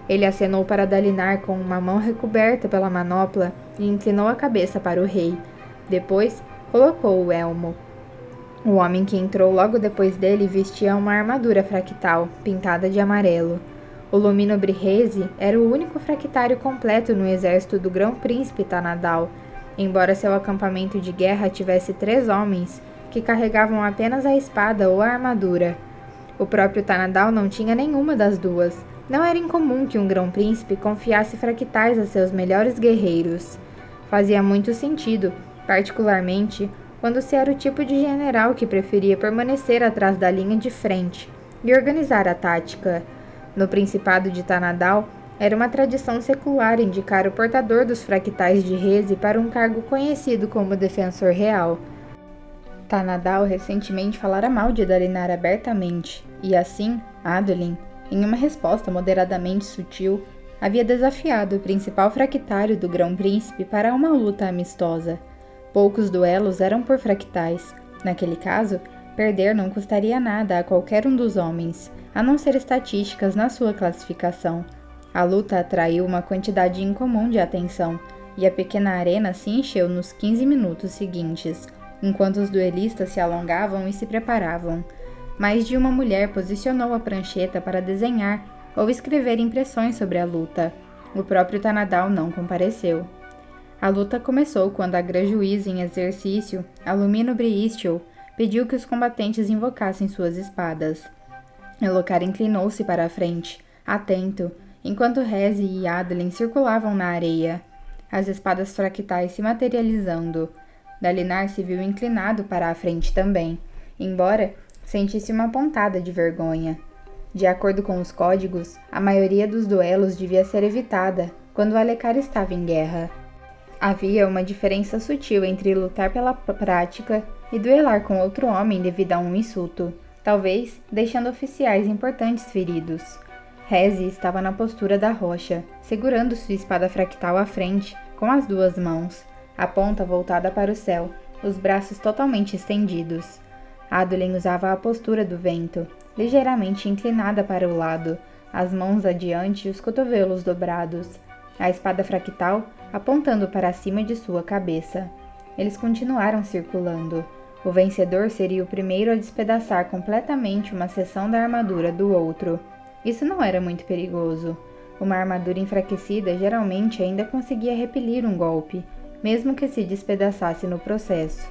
[SPEAKER 1] Ele acenou para Dalinar com uma mão recoberta pela manopla e inclinou a cabeça para o rei. Depois, colocou o elmo. O homem que entrou logo depois dele vestia uma armadura fractal, pintada de amarelo. O Lumino Brihese era o único fractário completo no exército do grão-príncipe Tanadal, embora seu acampamento de guerra tivesse 3 homens que carregavam apenas a espada ou a armadura. O próprio Tanadal não tinha nenhuma das duas. Não era incomum que um grão-príncipe confiasse fractais a seus melhores guerreiros. Fazia muito sentido, particularmente quando se era o tipo de general que preferia permanecer atrás da linha de frente e organizar a tática. No Principado de Tanadal, era uma tradição secular indicar o portador dos fractais de Reze para um cargo conhecido como Defensor Real. Tanadal recentemente falara mal de Dalinar abertamente, e assim, Adolin, em uma resposta moderadamente sutil, havia desafiado o principal fractário do Grão-Príncipe para uma luta amistosa. Poucos duelos eram por fractais. Naquele caso, perder não custaria nada a qualquer um dos homens, a não ser estatísticas na sua classificação. A luta atraiu uma quantidade incomum de atenção, e a pequena arena se encheu nos 15 minutos seguintes, enquanto os duelistas se alongavam e se preparavam. Mais de uma mulher posicionou a prancheta para desenhar ou escrever impressões sobre a luta. O próprio Tanadal não compareceu. A luta começou quando a grã-juíza em exercício, Alumino Briistio, pediu que os combatentes invocassem suas espadas. Elhokar inclinou-se para a frente, atento, enquanto Reze e Adolin circulavam na areia, as espadas fractais se materializando. Dalinar se viu inclinado para a frente também, embora sentisse uma pontada de vergonha. De acordo com os códigos, a maioria dos duelos devia ser evitada quando Alekar estava em guerra. Havia uma diferença sutil entre lutar pela prática e duelar com outro homem devido a um insulto, talvez deixando oficiais importantes feridos. Reze estava na postura da rocha, segurando sua espada fractal à frente, com as duas mãos, a ponta voltada para o céu, os braços totalmente estendidos. Adolin usava a postura do vento, ligeiramente inclinada para o lado, as mãos adiante e os cotovelos dobrados, a espada fractal apontando para cima de sua cabeça. Eles continuaram circulando. O vencedor seria o primeiro a despedaçar completamente uma seção da armadura do outro. Isso não era muito perigoso. Uma armadura enfraquecida geralmente ainda conseguia repelir um golpe, mesmo que se despedaçasse no processo.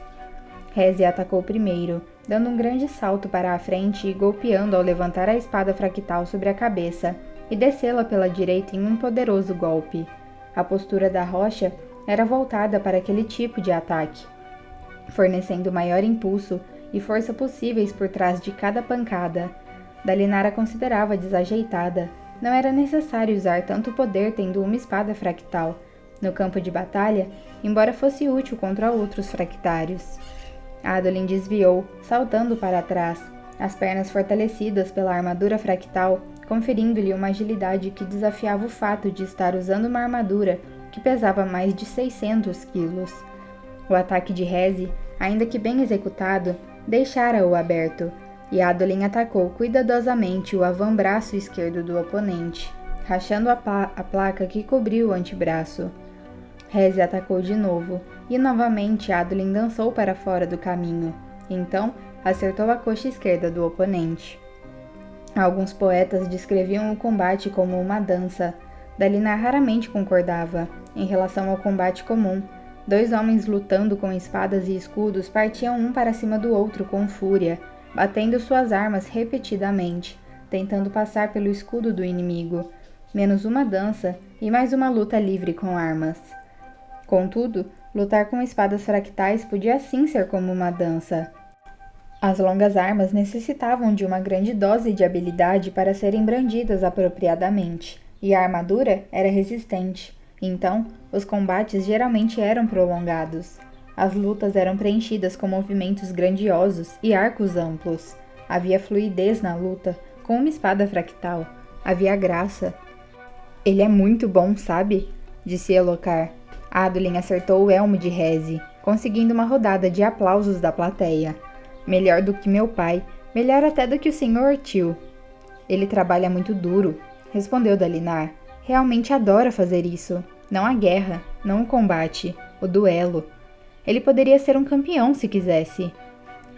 [SPEAKER 1] Reze atacou primeiro, dando um grande salto para a frente e golpeando ao levantar a espada fractal sobre a cabeça e descê-la pela direita em um poderoso golpe. A postura da rocha era voltada para aquele tipo de ataque, fornecendo o maior impulso e força possíveis por trás de cada pancada. Dalinar a considerava desajeitada. Não era necessário usar tanto poder tendo uma espada fractal no campo de batalha, embora fosse útil contra outros fractários. Adolin desviou, saltando para trás, as pernas fortalecidas pela armadura fractal, conferindo-lhe uma agilidade que desafiava o fato de estar usando uma armadura que pesava mais de 600 quilos. O ataque de Reze, ainda que bem executado, deixara-o aberto, e Adolin atacou cuidadosamente o avambraço esquerdo do oponente, rachando a placa que cobriu o antebraço. Reze atacou de novo, e novamente Adolin dançou para fora do caminho. Então, acertou a coxa esquerda do oponente. Alguns poetas descreviam o combate como uma dança. Dalinar raramente concordava. Em relação ao combate comum, dois homens lutando com espadas e escudos partiam um para cima do outro com fúria, batendo suas armas repetidamente, tentando passar pelo escudo do inimigo. Menos uma dança e mais uma luta livre com armas. Contudo, lutar com espadas fractais podia sim ser como uma dança. As longas armas necessitavam de uma grande dose de habilidade para serem brandidas apropriadamente, e a armadura era resistente. Então, os combates geralmente eram prolongados. As lutas eram preenchidas com movimentos grandiosos e arcos amplos. Havia fluidez na luta, com uma espada fractal. Havia graça. "Ele é muito bom, sabe?" disse Elhokar. Adolin acertou o elmo de Reze, conseguindo uma rodada de aplausos da plateia. "Melhor do que meu pai, melhor até do que o Sr. Til." "Ele trabalha muito duro", respondeu Dalinar. "Realmente adora fazer isso. Não a guerra, não o combate, o duelo. Ele poderia ser um campeão se quisesse."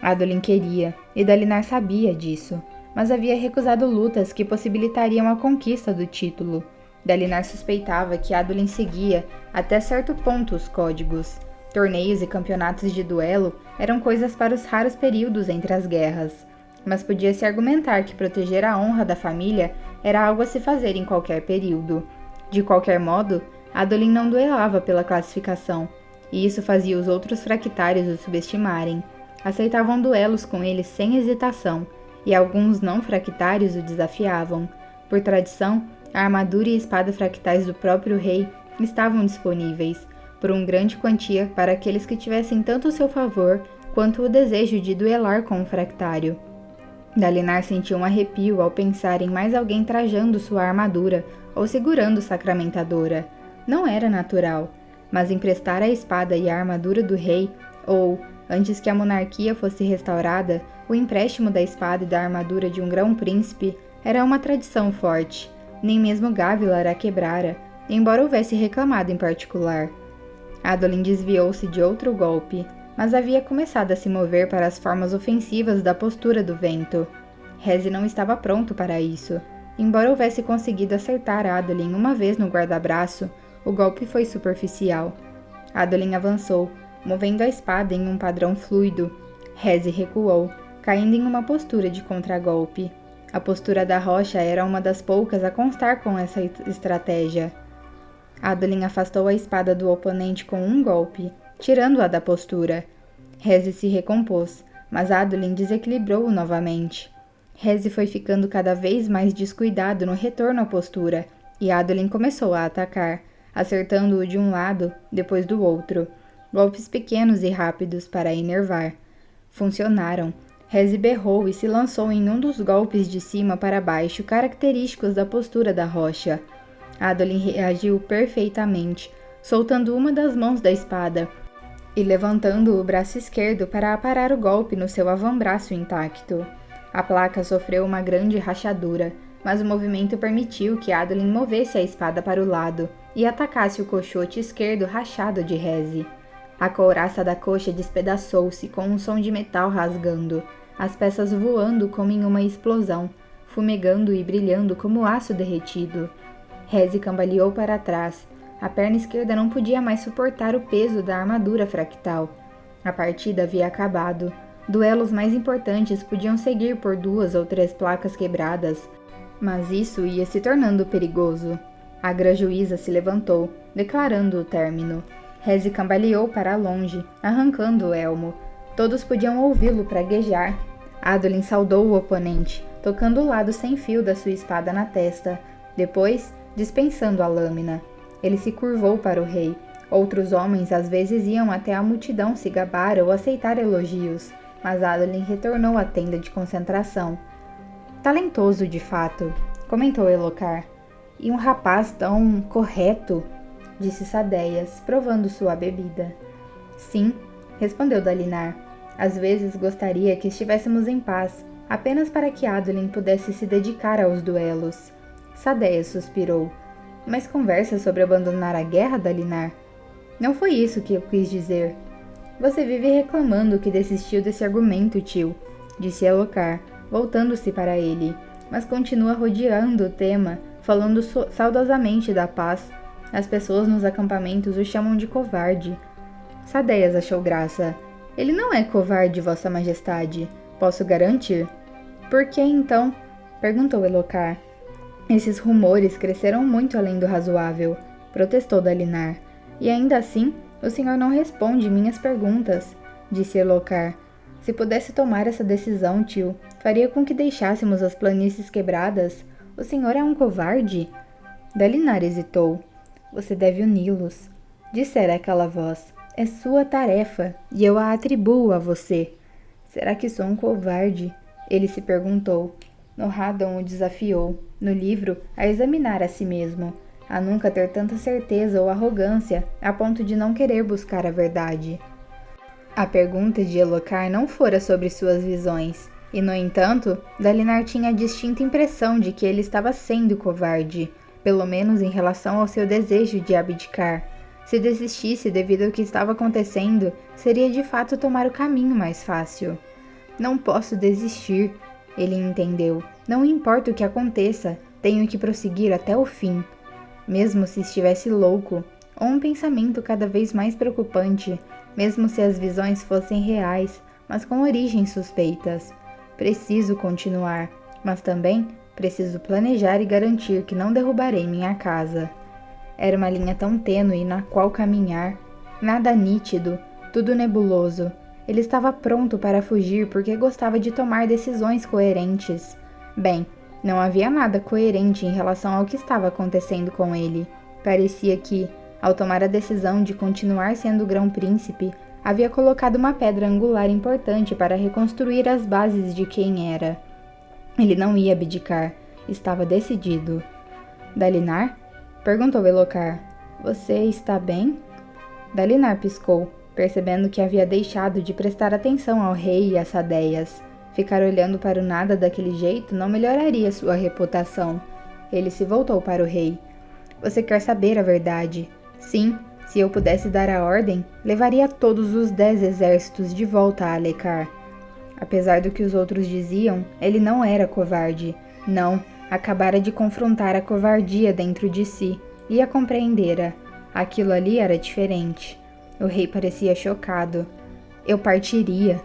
[SPEAKER 1] Adolin queria, e Dalinar sabia disso, mas havia recusado lutas que possibilitariam a conquista do título. Dalinar suspeitava que Adolin seguia, até certo ponto, os códigos. Torneios e campeonatos de duelo eram coisas para os raros períodos entre as guerras, mas podia-se argumentar que proteger a honra da família era algo a se fazer em qualquer período. De qualquer modo, Adolin não duelava pela classificação, e isso fazia os outros fractários o subestimarem. Aceitavam duelos com ele sem hesitação, e alguns não fractários o desafiavam. Por tradição, a armadura e espada fractais do próprio rei estavam disponíveis, por uma grande quantia para aqueles que tivessem tanto o seu favor quanto o desejo de duelar com o fractário. Dalinar sentiu um arrepio ao pensar em mais alguém trajando sua armadura ou segurando sacramentadora. Não era natural, mas emprestar a espada e a armadura do rei, ou, antes que a monarquia fosse restaurada, o empréstimo da espada e da armadura de um grão-príncipe era uma tradição forte. Nem mesmo Gavilar a quebrara, embora houvesse reclamado em particular. Adolin desviou-se de outro golpe, mas havia começado a se mover para as formas ofensivas da postura do vento. Reze não estava pronto para isso. Embora houvesse conseguido acertar Adolin uma vez no guarda-braço, o golpe foi superficial. Adolin avançou, movendo a espada em um padrão fluido. Reze recuou, caindo em uma postura de contragolpe. A postura da rocha era uma das poucas a constar com essa estratégia. Adolin afastou a espada do oponente com um golpe, tirando-a da postura. Reze se recompôs, mas Adolin desequilibrou-o novamente. Reze foi ficando cada vez mais descuidado no retorno à postura, e Adolin começou a atacar, acertando-o de um lado, depois do outro. Golpes pequenos e rápidos para enervar. Funcionaram. Reze berrou e se lançou em um dos golpes de cima para baixo característicos da postura da rocha. Adolin reagiu perfeitamente, soltando uma das mãos da espada e levantando o braço esquerdo para aparar o golpe no seu avambraço intacto. A placa sofreu uma grande rachadura, mas o movimento permitiu que Adolin movesse a espada para o lado e atacasse o coxote esquerdo rachado de Reze. A couraça da coxa despedaçou-se com um som de metal rasgando, as peças voando como em uma explosão, fumegando e brilhando como aço derretido. Reze cambaleou para trás. A perna esquerda não podia mais suportar o peso da armadura fractal. A partida havia acabado. Duelos mais importantes podiam seguir por 2 ou 3 placas quebradas, mas isso ia se tornando perigoso. A grã-juíza se levantou, declarando o término. Reze cambaleou para longe, arrancando o elmo. Todos podiam ouvi-lo praguejar. Adolin saudou o oponente, tocando o lado sem fio da sua espada na testa. Depois, dispensando a lâmina. Ele se curvou para o rei. Outros homens às vezes iam até a multidão se gabar ou aceitar elogios, mas Adolin retornou à tenda de concentração. Talentoso, de fato, comentou Elhokar. E um rapaz tão correto, disse Sadeias, provando sua bebida. Sim, respondeu Dalinar. Às vezes gostaria que estivéssemos em paz, apenas para que Adolin pudesse se dedicar aos duelos. Sadeias suspirou. Mas conversa sobre abandonar a guerra, Dalinar? Não foi isso que eu quis dizer. Você vive reclamando que desistiu desse argumento, tio, disse Elhokar, voltando-se para ele, mas continua rodeando o tema, falando saudosamente da paz. As pessoas nos acampamentos o chamam de covarde. Sadeias achou graça. Ele não é covarde, Vossa Majestade, posso garantir. Por que então? Perguntou Elhokar. Esses rumores cresceram muito além do razoável, protestou Dalinar. E ainda assim, o senhor não responde minhas perguntas, disse Elhokar. Se pudesse tomar essa decisão, tio, faria com que deixássemos as planícies quebradas. O senhor é um covarde? Dalinar hesitou. Você deve uni-los, dissera aquela voz. É sua tarefa, e eu a atribuo a você. Será que sou um covarde? Ele se perguntou. Nohadon o desafiou, no livro, a examinar a si mesmo, a nunca ter tanta certeza ou arrogância a ponto de não querer buscar a verdade. A pergunta de Elhokar não fora sobre suas visões, e, no entanto, Dalinar tinha a distinta impressão de que ele estava sendo covarde, pelo menos em relação ao seu desejo de abdicar. Se desistisse devido ao que estava acontecendo, seria de fato tomar o caminho mais fácil. Não posso desistir, ele entendeu. Não importa o que aconteça, tenho que prosseguir até o fim. Mesmo se estivesse louco, ou um pensamento cada vez mais preocupante, mesmo se as visões fossem reais, mas com origens suspeitas. Preciso continuar, mas também preciso planejar e garantir que não derrubarei minha casa. Era uma linha tão tênue na qual caminhar, nada nítido, tudo nebuloso. Ele estava pronto para fugir porque gostava de tomar decisões coerentes. Bem, não havia nada coerente em relação ao que estava acontecendo com ele. Parecia que, ao tomar a decisão de continuar sendo o grão-príncipe, havia colocado uma pedra angular importante para reconstruir as bases de quem era. Ele não ia abdicar, estava decidido. Dalinar? Perguntou Elhokar. Você está bem? Dalinar piscou, percebendo que havia deixado de prestar atenção ao rei e às Sadeias. Ficar olhando para o nada daquele jeito não melhoraria sua reputação. Ele se voltou para o rei. Você quer saber a verdade? Sim, se eu pudesse dar a ordem, levaria todos os 10 exércitos de volta a Alecar. Apesar do que os outros diziam, ele não era covarde. Não, acabara de confrontar a covardia dentro de si, e a compreendera. Aquilo ali era diferente. O rei parecia chocado. Eu partiria,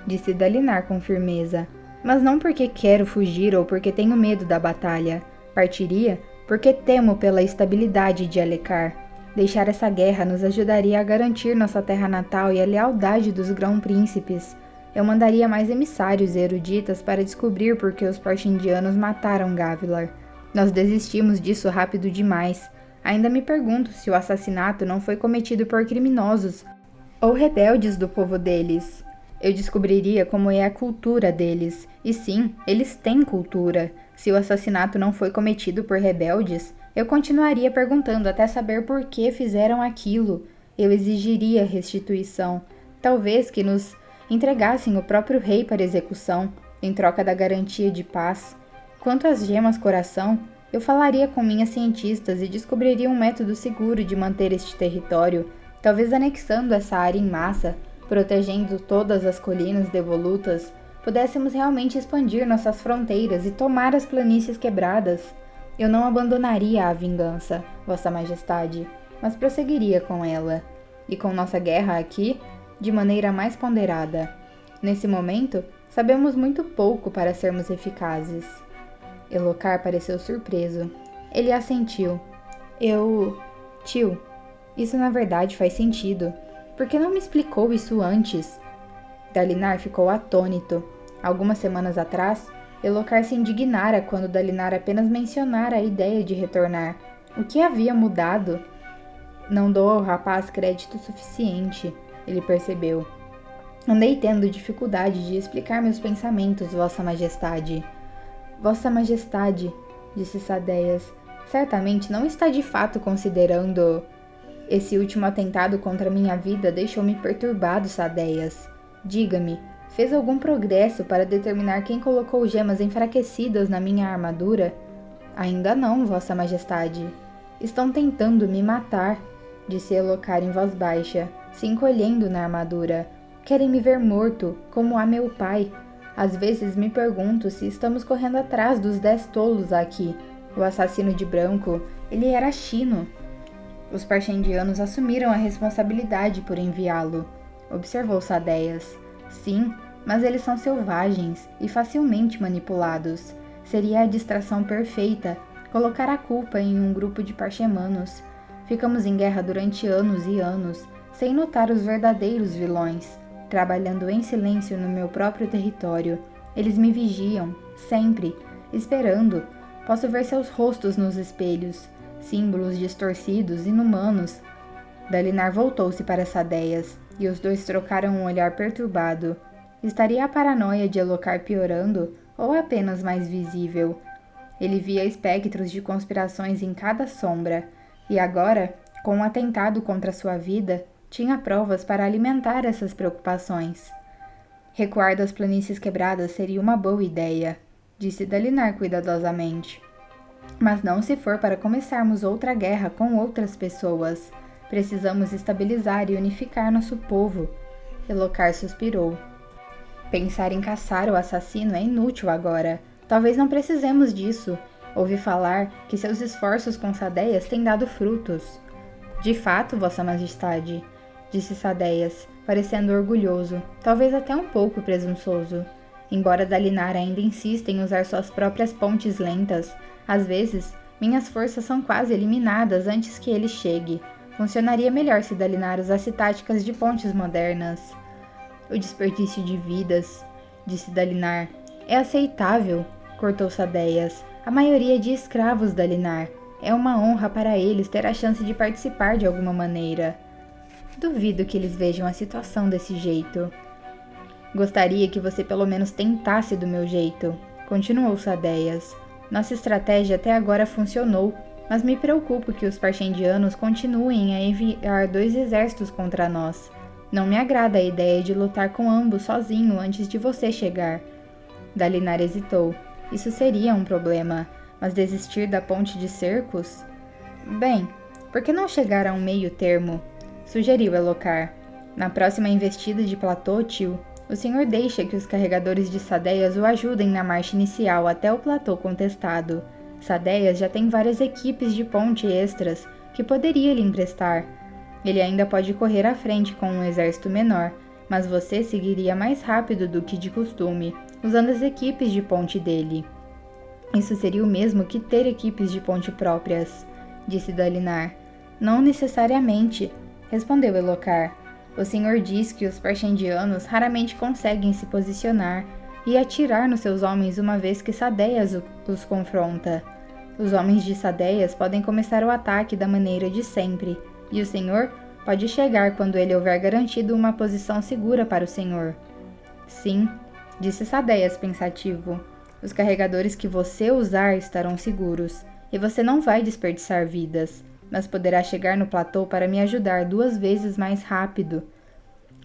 [SPEAKER 1] disse Dalinar com firmeza. Mas não porque quero fugir ou porque tenho medo da batalha. Partiria porque temo pela estabilidade de Alecar. Deixar essa guerra nos ajudaria a garantir nossa terra natal e a lealdade dos grão-príncipes. Eu mandaria mais emissários e eruditas para descobrir por que os Parshindianos mataram Gavilar. Nós desistimos disso rápido demais. Ainda me pergunto se o assassinato não foi cometido por criminosos ou rebeldes do povo deles. Eu descobriria como é a cultura deles. E sim, eles têm cultura. Se o assassinato não foi cometido por rebeldes, eu continuaria perguntando até saber por que fizeram aquilo. Eu exigiria restituição. Talvez que nos entregassem o próprio rei para execução, em troca da garantia de paz. Quanto às gemas coração, eu falaria com minhas cientistas e descobriria um método seguro de manter este território, talvez anexando essa área em massa, protegendo todas as colinas devolutas, pudéssemos realmente expandir nossas fronteiras e tomar as planícies quebradas. Eu não abandonaria a vingança, Vossa Majestade, mas prosseguiria com ela, e com nossa guerra aqui, de maneira mais ponderada. Nesse momento, sabemos muito pouco para sermos eficazes. Elhokar pareceu surpreso. Ele assentiu. Tio, isso na verdade faz sentido. Por que não me explicou isso antes? Dalinar ficou atônito. Algumas semanas atrás, Elhokar se indignara quando Dalinar apenas mencionara a ideia de retornar. O que havia mudado? Não dou ao rapaz crédito suficiente, ele percebeu. Andei tendo dificuldade de explicar meus pensamentos, Vossa Majestade. Vossa Majestade, disse Sadeias, certamente não está de fato considerando... Esse último atentado contra minha vida deixou-me perturbado, Sadeias. Diga-me, fez algum progresso para determinar quem colocou gemas enfraquecidas na minha armadura? Ainda não, Vossa Majestade. Estão tentando me matar, disse Elhokar em voz baixa, se encolhendo na armadura. Querem me ver morto, como a meu pai. Às vezes me pergunto se estamos correndo atrás dos 10 tolos aqui. O assassino de branco, ele era Shino. Os Parshindianos assumiram a responsabilidade por enviá-lo, observou Sadeias. Sim, mas eles são selvagens e facilmente manipulados. Seria a distração perfeita colocar a culpa em um grupo de parchemanos. Ficamos em guerra durante anos e anos, sem notar os verdadeiros vilões, trabalhando em silêncio no meu próprio território. Eles me vigiam, sempre, esperando. Posso ver seus rostos nos espelhos, símbolos distorcidos, inumanos. Dalinar voltou-se para Sadeias, e os dois trocaram um olhar perturbado. Estaria a paranoia de Elhokar piorando, ou apenas mais visível? Ele via espectros de conspirações em cada sombra, e agora, com um atentado contra sua vida, tinha provas para alimentar essas preocupações. Recuar das planícies quebradas seria uma boa ideia, disse Dalinar cuidadosamente. Mas não se for para começarmos outra guerra com outras pessoas. Precisamos estabilizar e unificar nosso povo. Elhokar suspirou. Pensar em caçar o assassino é inútil agora. Talvez não precisemos disso. Ouvi falar que seus esforços com Sadeias têm dado frutos. De fato, Vossa Majestade, disse Sadeias, parecendo orgulhoso, talvez até um pouco presunçoso. Embora Dalinar ainda insista em usar suas próprias pontes lentas, às vezes, minhas forças são quase eliminadas antes que ele chegue. Funcionaria melhor se Dalinar usasse táticas de pontes modernas. O desperdício de vidas, disse Dalinar. É aceitável, cortou Sadeias. A maioria de escravos, Dalinar. É uma honra para eles ter a chance de participar de alguma maneira. Duvido que eles vejam a situação desse jeito. Gostaria que você pelo menos tentasse do meu jeito, continuou Sadeias. Nossa estratégia até agora funcionou, mas me preocupo que os Parchendianos continuem a enviar 2 exércitos contra nós. Não me agrada a ideia de lutar com ambos sozinho antes de você chegar. Dalinar hesitou. Isso seria um problema, mas desistir da ponte de cercos? Bem, por que não chegar a um meio termo? Sugeriu Elhokar. Na próxima investida de platô, tio, o senhor deixa que os carregadores de Sadeias o ajudem na marcha inicial até o platô contestado. Sadeias já tem várias equipes de ponte extras que poderia lhe emprestar. Ele ainda pode correr à frente com um exército menor, mas você seguiria mais rápido do que de costume, usando as equipes de ponte dele. Isso seria o mesmo que ter equipes de ponte próprias, disse Dalinar. Não necessariamente, respondeu Elhokar. O senhor diz que os Parchendianos raramente conseguem se posicionar e atirar nos seus homens uma vez que Sadeias os confronta. Os homens de Sadeias podem começar o ataque da maneira de sempre, e o senhor pode chegar quando ele houver garantido uma posição segura para o senhor. Sim, disse Sadeias pensativo. Os carregadores que você usar estarão seguros, e você não vai desperdiçar vidas, mas poderá chegar no platô para me ajudar 2 vezes mais rápido.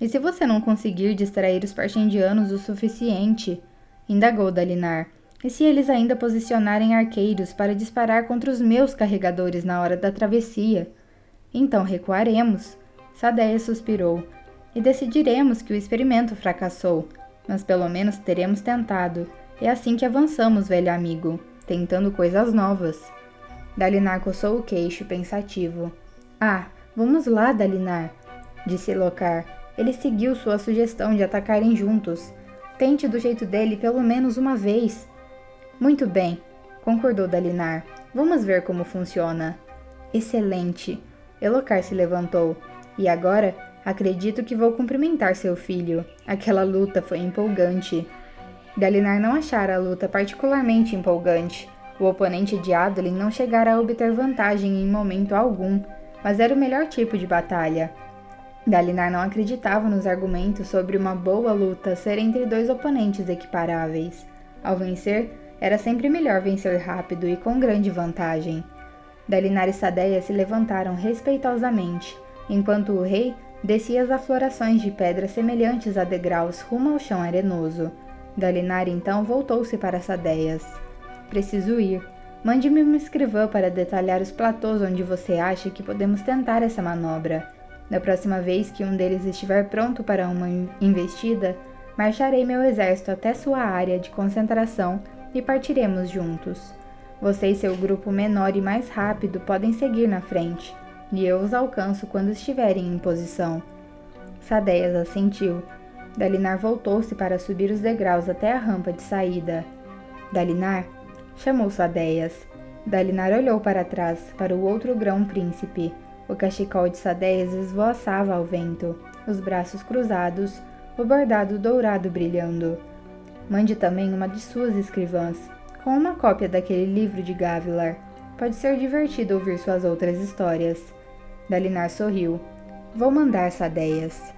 [SPEAKER 1] E se você não conseguir distrair os Parchendianos o suficiente? Indagou Dalinar. E se eles ainda posicionarem arqueiros para disparar contra os meus carregadores na hora da travessia? Então recuaremos. Sadeias suspirou. E decidiremos que o experimento fracassou, mas pelo menos teremos tentado. É assim que avançamos, velho amigo, tentando coisas novas. Dalinar coçou o queixo, pensativo. Ah, vamos lá, Dalinar, disse Elhokar. Ele seguiu sua sugestão de atacarem juntos. Tente do jeito dele pelo menos uma vez. Muito bem, concordou Dalinar. Vamos ver como funciona. Excelente. Elhokar se levantou. E agora, acredito que vou cumprimentar seu filho. Aquela luta foi empolgante. Dalinar não achara a luta particularmente empolgante. O oponente de Adolin não chegara a obter vantagem em momento algum, mas era o melhor tipo de batalha. Dalinar não acreditava nos argumentos sobre uma boa luta ser entre 2 oponentes equiparáveis. Ao vencer, era sempre melhor vencer rápido e com grande vantagem. Dalinar e Sadeias se levantaram respeitosamente, enquanto o rei descia as aflorações de pedras semelhantes a degraus rumo ao chão arenoso. Dalinar então voltou-se para Sadeias. Preciso ir. Mande-me uma escrivã para detalhar os platôs onde você acha que podemos tentar essa manobra. Da próxima vez que um deles estiver pronto para uma investida, marcharei meu exército até sua área de concentração e partiremos juntos. Você e seu grupo menor e mais rápido podem seguir na frente, e eu os alcanço quando estiverem em posição. Sadeias assentiu. Dalinar voltou-se para subir os degraus até a rampa de saída. Dalinar, chamou Sadeias. Dalinar olhou para trás, para o outro grão-príncipe. O cachecol de Sadeias esvoaçava ao vento, os braços cruzados, o bordado dourado brilhando. Mande também uma de suas escrivãs, com uma cópia daquele livro de Gavilar. Pode ser divertido ouvir suas outras histórias. Dalinar sorriu. Vou mandar, Sadeias.